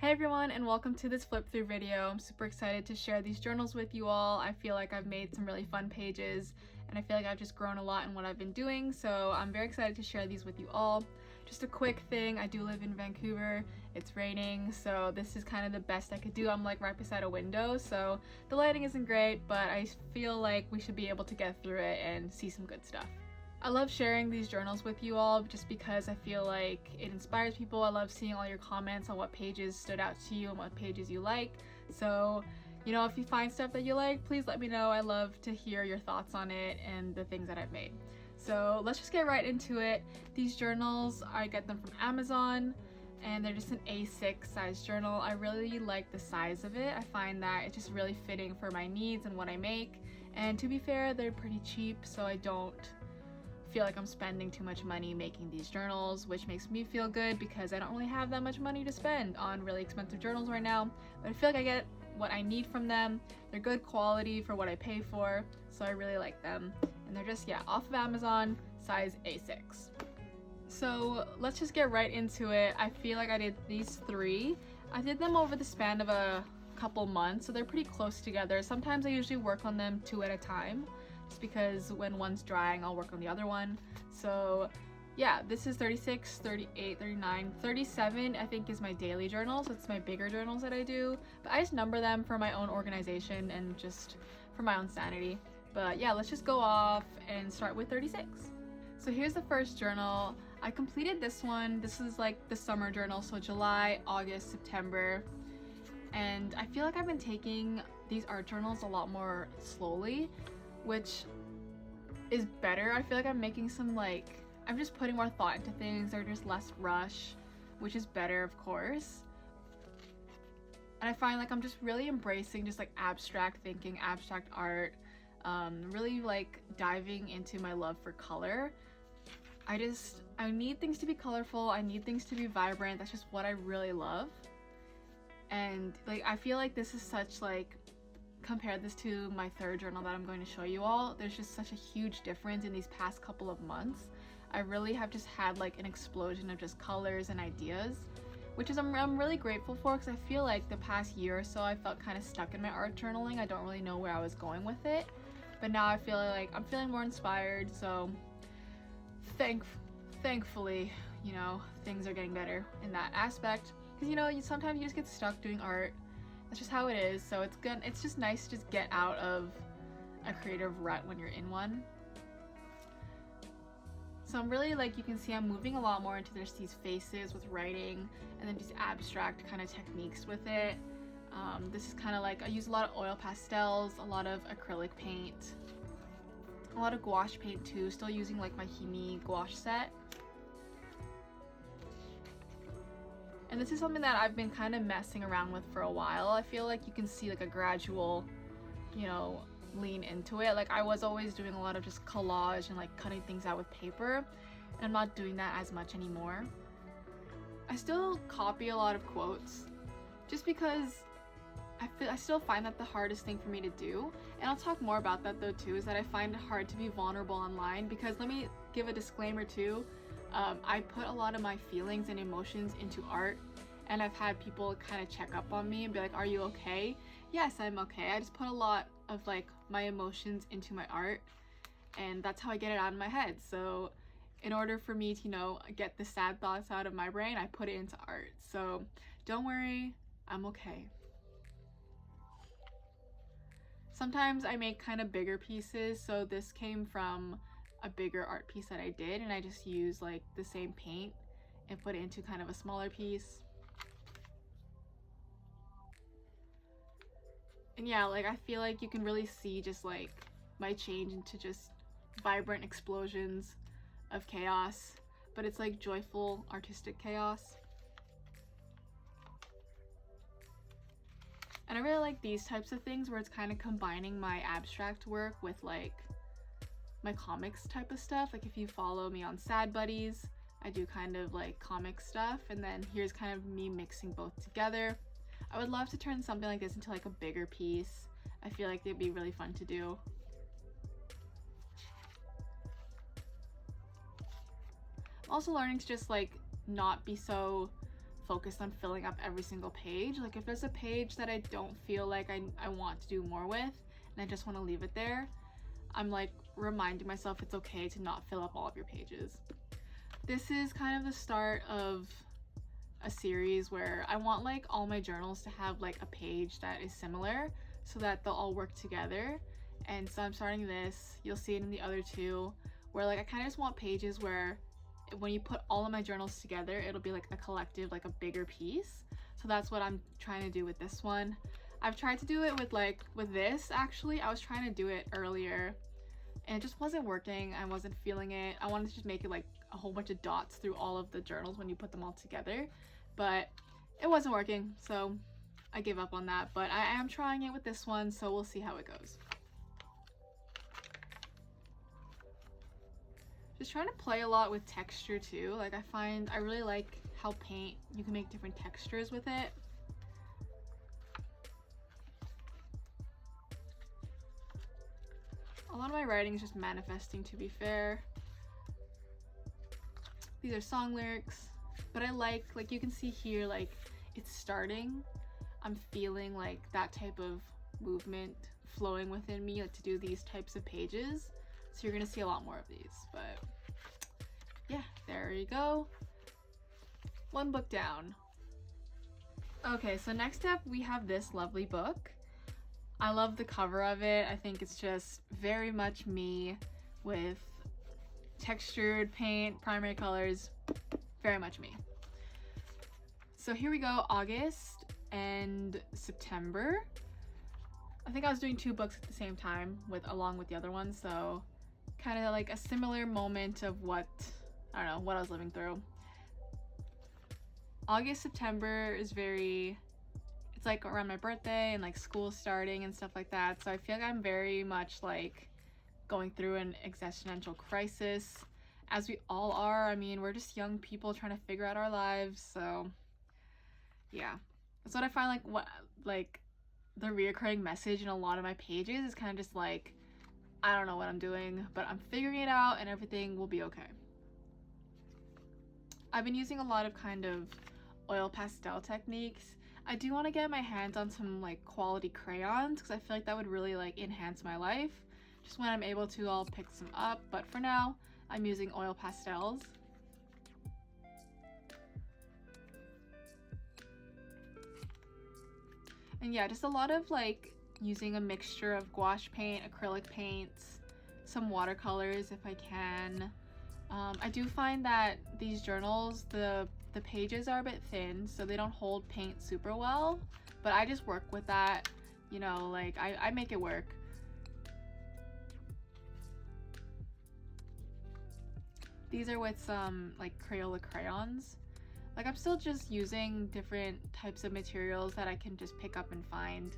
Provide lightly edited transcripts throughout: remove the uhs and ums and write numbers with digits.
Hey everyone, and welcome to this flip through video. I'm super excited to share these journals with you all. I feel like I've made some really fun pages and I feel like I've just grown a lot in what I've been doing, so I'm very excited to share these with you all. Just a quick thing, I do live in Vancouver. It's raining, so this is kind of the best I could do. I'm like right beside a window, so the lighting isn't great, but I feel like we should be able to get through it and see some good stuff. I love sharing these journals with you all just because I feel like it inspires people. I love seeing all your comments on what pages stood out to you and what pages you like. So, you know, if you find stuff that you like, please let me know. I love to hear your thoughts on it and the things that I've made. So let's just get right into it. These journals, I get them from Amazon and they're just an A6 size journal. I really like the size of it. I find that it's just really fitting for my needs and what I make. And to be fair, they're pretty cheap, so I don't feel like I'm spending too much money making these journals, which makes me feel good because I don't really have that much money to spend on really expensive journals right now, but I feel like I get what I need from them. They're good quality for what I pay for, so I really like them, and they're just, yeah, off of Amazon, size A6. So let's just get right into it. I feel like I did these three. I did them over the span of a couple months, so they're pretty close together. Sometimes I usually work on them two at a time, because when one's drying I'll work on the other one. So yeah, this is 36, 38, 39, 37 I think is my daily journals. It's my bigger journals that I do, but I just number them for my own organization and just for my own sanity. But yeah, let's just go off and start with 36. So here's the first journal. I completed this one. This is like the summer journal, so July, August, September, and I feel like I've been taking these art journals a lot more slowly, which is better. I feel like I'm making some, like, I'm just putting more thought into things. They're just less rush, which is better, of course. And I find like I'm just really embracing just like abstract thinking, abstract art, really like diving into my love for color. I need things to be colorful. I need things to be vibrant. That's just what I really love. And like I feel like this is such, like, compare this to my third journal that I'm going to show you all, there's just such a huge difference in these past couple of months. I really have just had like an explosion of just colors and ideas, which is I'm really grateful for, because I feel like the past year or so I felt kind of stuck in my art journaling. I don't really know where I was going with it, but now I feel like I'm feeling more inspired, so thankfully, you know, things are getting better in that aspect, because you know, sometimes you just get stuck doing art. That's just how it is. So it's good. It's just nice to just get out of a creative rut when you're in one. So I'm really, like, you can see I'm moving a lot more into there's these faces with writing and then these abstract kind of techniques with it. This is kind of like, I use a lot of oil pastels, a lot of acrylic paint, a lot of gouache paint too, still using like my Himi gouache set. And this is something that I've been kind of messing around with for a while. I feel like you can see like a gradual, you know, lean into it. Like I was always doing a lot of just collage and like cutting things out with paper, and I'm not doing that as much anymore. I still copy a lot of quotes just because I still find that the hardest thing for me to do, and I'll talk more about that though too, is that I find it hard to be vulnerable online, because let me give a disclaimer too. I put a lot of my feelings and emotions into art, and I've had people kind of check up on me and be like, are you okay? Yes, I'm okay. I just put a lot of like my emotions into my art, and that's how I get it out of my head. So in order for me to, you know, get the sad thoughts out of my brain, I put it into art. So don't worry, I'm okay. Sometimes I make kind of bigger pieces, so this came from a bigger art piece that I did, and I just use like the same paint and put it into kind of a smaller piece. And yeah, like I feel like you can really see just like my change into just vibrant explosions of chaos, but it's like joyful artistic chaos. And I really like these types of things where it's kind of combining my abstract work with like my comics type of stuff. Like if you follow me on Sad Buddies, I do kind of like comic stuff, and then here's kind of me mixing both together. I would love to turn something like this into like a bigger piece. I feel like it'd be really fun to do. I'm also learning to just like not be so focused on filling up every single page. Like if there's a page that I don't feel like I want to do more with and I just want to leave it there, I'm like reminding myself it's okay to not fill up all of your pages. This is kind of the start of a series where I want like all my journals to have like a page that is similar so that they'll all work together. And so I'm starting this, you'll see it in the other two, where like I kind of just want pages where when you put all of my journals together, it'll be like a collective, like a bigger piece. So that's what I'm trying to do with this one. I've tried to do it with this actually. I was trying to do it earlier and it just wasn't working. I wasn't feeling it. I wanted to just make it like a whole bunch of dots through all of the journals when you put them all together, but it wasn't working, so I gave up on that. But I am trying it with this one, so we'll see how it goes. Just trying to play a lot with texture too. Like I really like how paint, you can make different textures with it. A lot of my writing is just manifesting, to be fair. These are song lyrics, but I like you can see here, like it's starting. I'm feeling like that type of movement flowing within me, like to do these types of pages. So you're gonna see a lot more of these, but yeah, there you go. One book down. Okay, so next up we have this lovely book. I love the cover of it. I think it's just very much me with textured paint, primary colors, very much me. So here we go, August and September. I think I was doing 2 books at the same time along with the other one, so kind of like a similar moment of what I was living through. August, September is it's like around my birthday and like school starting and stuff like that, so I feel like I'm very much like going through an existential crisis, as we all are. I mean, we're just young people trying to figure out our lives, so yeah. That's what I find like the reoccurring message in a lot of my pages is kind of just like, I don't know what I'm doing, but I'm figuring it out and everything will be okay. I've been using a lot of kind of oil pastel techniques. I do want to get my hands on some like quality crayons because I feel like that would really like enhance my life. Just when I'm able to, I'll pick some up, but for now I'm using oil pastels. And yeah, just a lot of like using a mixture of gouache paint, acrylic paints, some watercolors if I can. I do find that these journals, the pages are a bit thin, so they don't hold paint super well, but I just work with that, you know, like I make it work. These are with some like Crayola crayons. Like I'm still just using different types of materials that I can just pick up and find.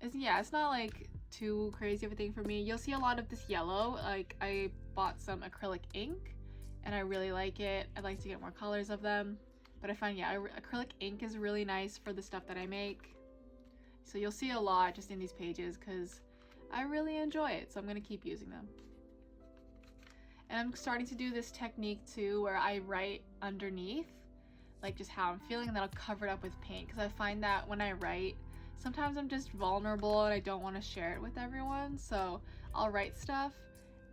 It's not like too crazy of a thing for me. You'll see a lot of this yellow. Like I bought some acrylic ink and I really like it. I'd like to get more colors of them, but I find, yeah, acrylic ink is really nice for the stuff that I make. So you'll see a lot just in these pages because I really enjoy it, so I'm gonna keep using them. And I'm starting to do this technique too where I write underneath like just how I'm feeling, and then I'll cover it up with paint, because I find that when I write, sometimes I'm just vulnerable and I don't want to share it with everyone, so I'll write stuff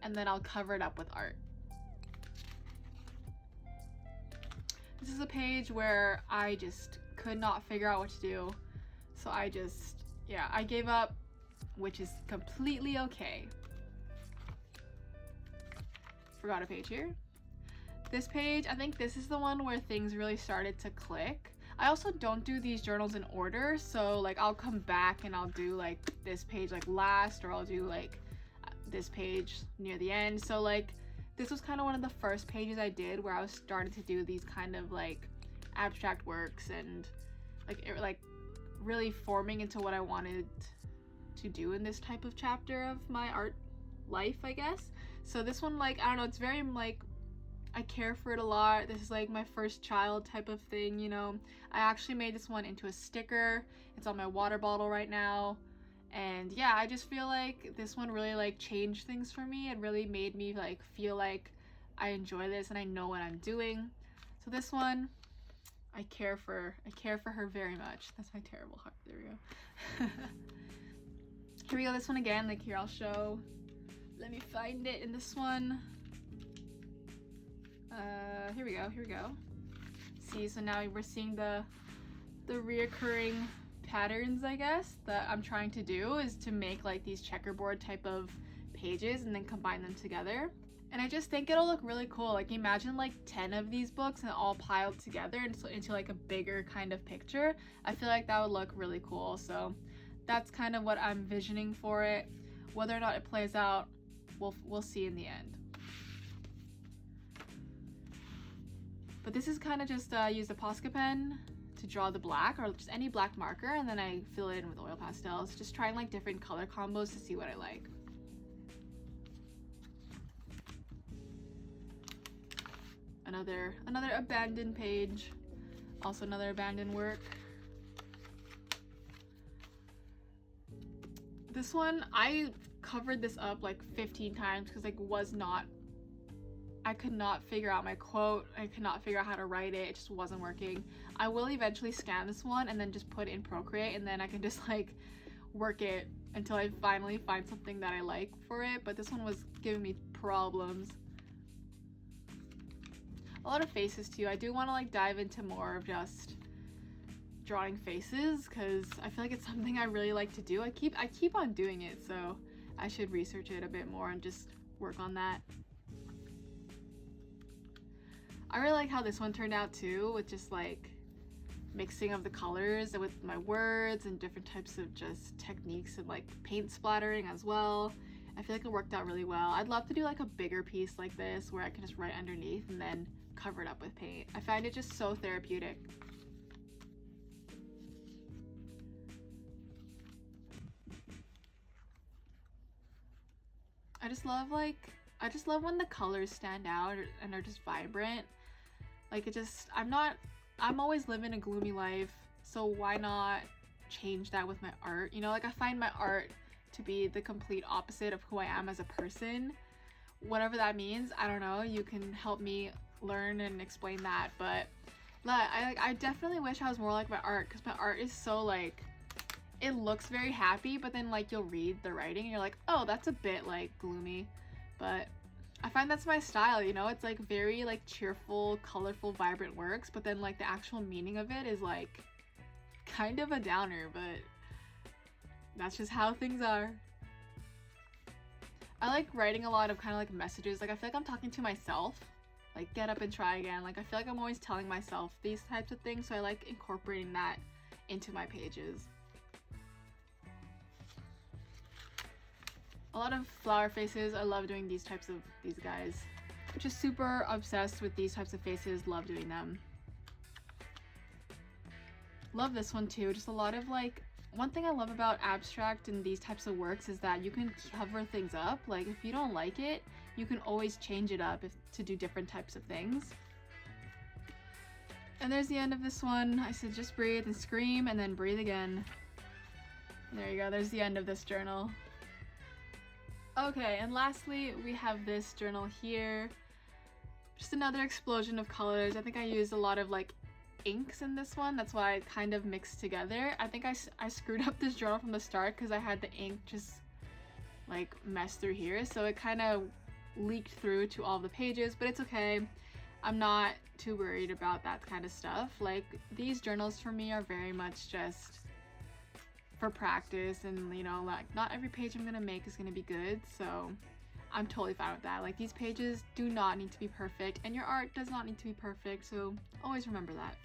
and then I'll cover it up with art. This is a page where I just could not figure out what to do, so I gave up, which is completely okay. Forgot a page here. This page, I think this is the one where things really started to click. I also don't do these journals in order, so like I'll come back and I'll do like this page like last, or I'll do like this page near the end. So like this was kind of one of the first pages I did where I was starting to do these kind of like abstract works and like really forming into what I wanted to do in this type of chapter of my art life, I guess. So this one, like, I don't know, it's very like, I care for it a lot. This is like my first child type of thing, you know. I actually made this one into a sticker. It's on my water bottle right now. And yeah, I just feel like this one really like changed things for me. It really made me like feel like I enjoy this and I know what I'm doing. So this one, I care for her very much. That's my terrible heart. There we go. Here we go, this one again. Like, here, I'll show. Let me find it in this one. Here we go. See, so now we're seeing the reoccurring patterns, I guess, that I'm trying to do is to make like these checkerboard type of pages and then combine them together. And I just think it'll look really cool. Like, imagine like 10 of these books and all piled together into like a bigger kind of picture. I feel like that would look really cool. So that's kind of what I'm visioning for it. Whether or not it plays out, we'll see in the end. But this is kind of just use a Posca pen to draw the black, or just any black marker, and then I fill it in with oil pastels, just trying like different color combos to see what I like. Another abandoned page, also another abandoned work. This one, I covered this up like 15 times because I could not figure out my quote. I could not figure out how to write it. It just wasn't working. I will eventually scan this one and then just put it in Procreate, and then I can just like work it until I finally find something that I like for it. But this one was giving me problems. A lot of faces too. I do want to like dive into more of just drawing faces because I feel like it's something I really like to do. I keep on doing it, so I should research it a bit more and just work on that. I really like how this one turned out too, with just like mixing of the colors with my words and different types of just techniques and like paint splattering as well. I feel like it worked out really well. I'd love to do like a bigger piece like this where I can just write underneath and then cover it up with paint. I find it just so therapeutic. I just love when the colors stand out and are just vibrant. Like, I'm always living a gloomy life, so why not change that with my art? You know, like I find my art to be the complete opposite of who I am as a person. Whatever that means, I don't know. You can help me learn and explain that, but I definitely wish I was more like my art, because my art is so like, it looks very happy, but then like you'll read the writing and you're like, oh, that's a bit like gloomy. But I find that's my style, you know? It's like very like cheerful, colorful, vibrant works, but then like the actual meaning of it is like kind of a downer, but that's just how things are. I like writing a lot of kind of like messages. Like I feel like I'm talking to myself, like get up and try again. Like I feel like I'm always telling myself these types of things, so I like incorporating that into my pages. A lot of flower faces. I love doing these types of these guys. Just super obsessed with these types of faces. Love doing them. Love this one too. Just a lot of like, one thing I love about abstract and these types of works is that you can cover things up. Like if you don't like it, you can always change it up to do different types of things. And there's the end of this one. I said just breathe and scream and then breathe again. There you go. There's the end of this journal. Okay, and lastly, we have this journal here. Just another explosion of colors. I think I used a lot of like inks in this one. That's why it kind of mixed together. I think I screwed up this journal from the start because I had the ink just like mess through here. So it kind of leaked through to all the pages, but it's okay. I'm not too worried about that kind of stuff. Like these journals for me are very much just for practice, and you know, like not every page I'm gonna make is gonna be good, so I'm totally fine with that. Like these pages do not need to be perfect, and your art does not need to be perfect, so always remember that.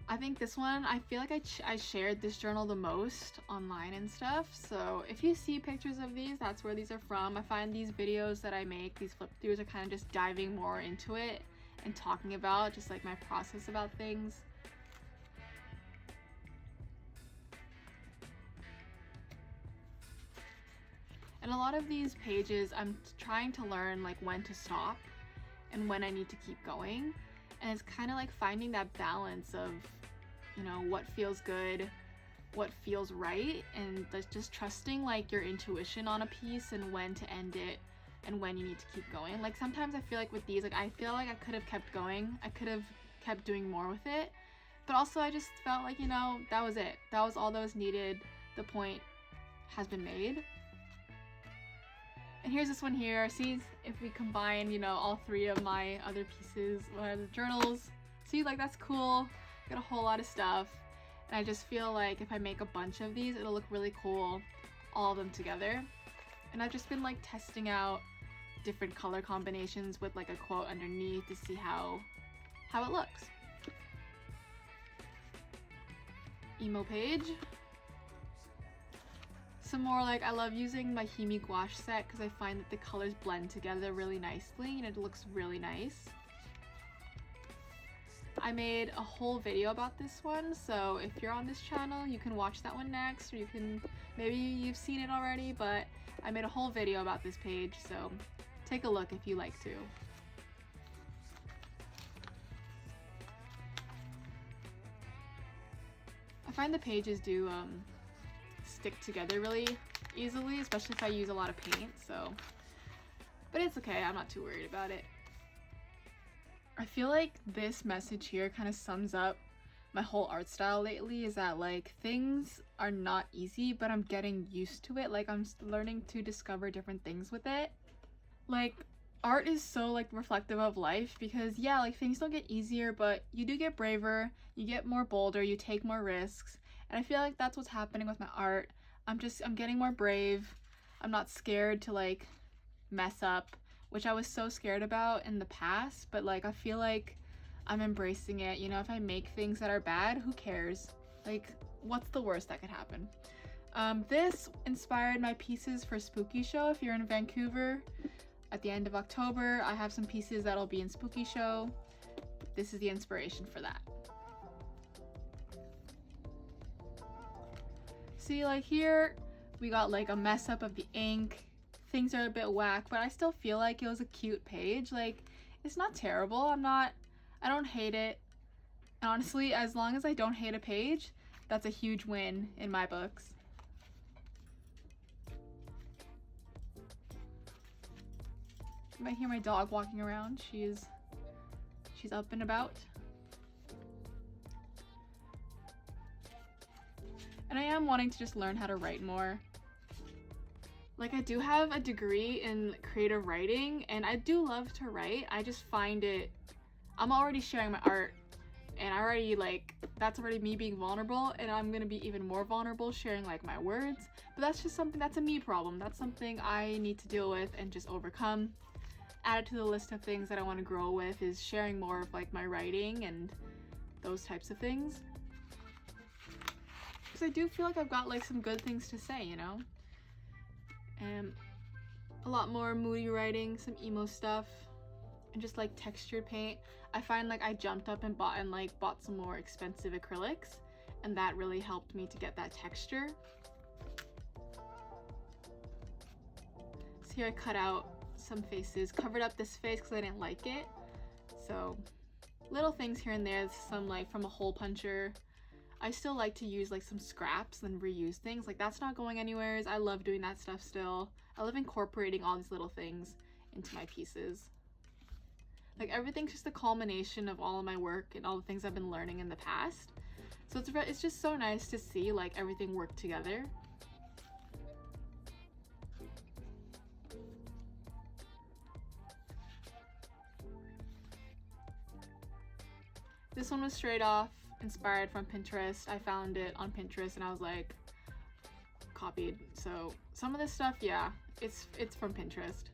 I think this one, I feel like I shared this journal the most online and stuff, so if you see pictures of these, that's where these are from. I find these videos that I make, these flip throughs, are kind of just diving more into it and talking about just like my process about things. And a lot of these pages, I'm trying to learn like when to stop and when I need to keep going. And it's kind of like finding that balance of, you know, what feels good, what feels right, and just trusting like your intuition on a piece and when to end it and when you need to keep going. Like sometimes I feel like with these, like I feel like I could have kept going. I could have kept doing more with it. But also I just felt like, you know, that was it. That was all that was needed. The point has been made. And here's this one here. See, if we combine, you know, all three of my other pieces, the journals. See, like that's cool. Got a whole lot of stuff. And I just feel like if I make a bunch of these, it'll look really cool, all of them together. And I've just been like testing out different color combinations with like a quote underneath to see how it looks. Emo page. Some more like, I love using my Himi gouache set because I find that the colors blend together really nicely and it looks really nice. I made a whole video about this one, so if you're on this channel, you can watch that one next, or you can, maybe you've seen it already, but I made a whole video about this page, so take a look if you like to. I find the pages do stick together really easily, especially if I use a lot of paint, so, but it's okay, I'm not too worried about it. I feel like this message here kind of sums up my whole art style lately, is that like things are not easy, but I'm getting used to it. Like I'm learning to discover different things with it. Like art is so like reflective of life, because yeah, like things don't get easier, but you do get braver, you get more bolder, you take more risks. And I feel like that's what's happening with my art. I'm getting more brave. I'm not scared to like mess up, which I was so scared about in the past, but like I feel like I'm embracing it. You know, if I make things that are bad, who cares? Like, what's the worst that could happen? This inspired my pieces for Spooky Show. If you're in Vancouver at the end of October, I have some pieces that'll be in Spooky Show. This is the inspiration for that. See, like here, we got like a mess up of the ink. Things are a bit whack, but I still feel like it was a cute page. Like, it's not terrible. I don't hate it. Honestly, as long as I don't hate a page, that's a huge win in my books. You might hear my dog walking around. She's up and about. And I am wanting to just learn how to write more. Like I do have a degree in creative writing and I do love to write. I just find it, I'm already sharing my art and I already like, that's already me being vulnerable, and I'm gonna be even more vulnerable sharing like my words. But that's just something, that's a me problem. That's something I need to deal with and just overcome. Added to the list of things that I want to grow with is sharing more of like my writing and those types of things. Because I do feel like I've got like some good things to say, you know? A lot more moody writing, some emo stuff, and just like textured paint. I find like I jumped up and bought some more expensive acrylics, and that really helped me to get that texture. So here I cut out some faces, covered up this face because I didn't like it. So little things here and there, some like from a hole puncher. I still like to use like some scraps and reuse things. Like that's not going anywhere. I love doing that stuff still. I love incorporating all these little things into my pieces. Like everything's just a culmination of all of my work and all the things I've been learning in the past. So it's just so nice to see like everything work together. This one was straight off inspired from Pinterest. I found it on Pinterest and I was like, copied. So some of this stuff, yeah, it's from Pinterest.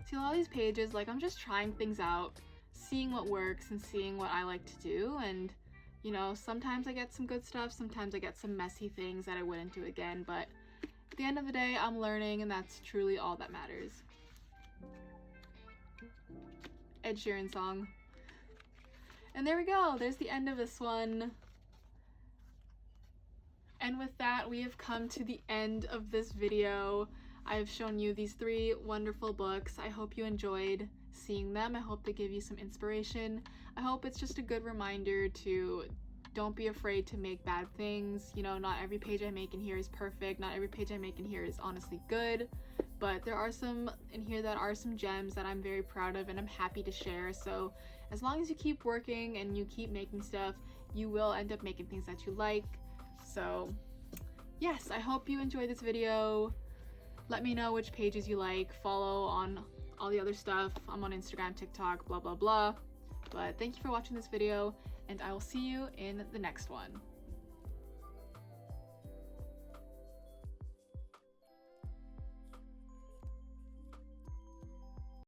See, a lot of these pages, like I'm just trying things out, seeing what works and seeing what I like to do, and you know, sometimes I get some good stuff, sometimes I get some messy things that I wouldn't do again, but at the end of the day, I'm learning, and that's truly all that matters. Ed Sheeran song. And there we go, there's the end of this one. And with that, we have come to the end of this video. I have shown you these 3 wonderful books. I hope you enjoyed seeing them. I hope they give you some inspiration. I hope it's just a good reminder to don't be afraid to make bad things. You know, not every page I make in here is perfect. Not every page I make in here is honestly good, but there are some in here that are some gems that I'm very proud of and I'm happy to share. So as long as you keep working and you keep making stuff, you will end up making things that you like. So yes, I hope you enjoyed this video. Let me know which pages you like. Follow on all the other stuff. I'm on Instagram, TikTok, blah blah blah. But thank you for watching this video, and I will see you in the next one.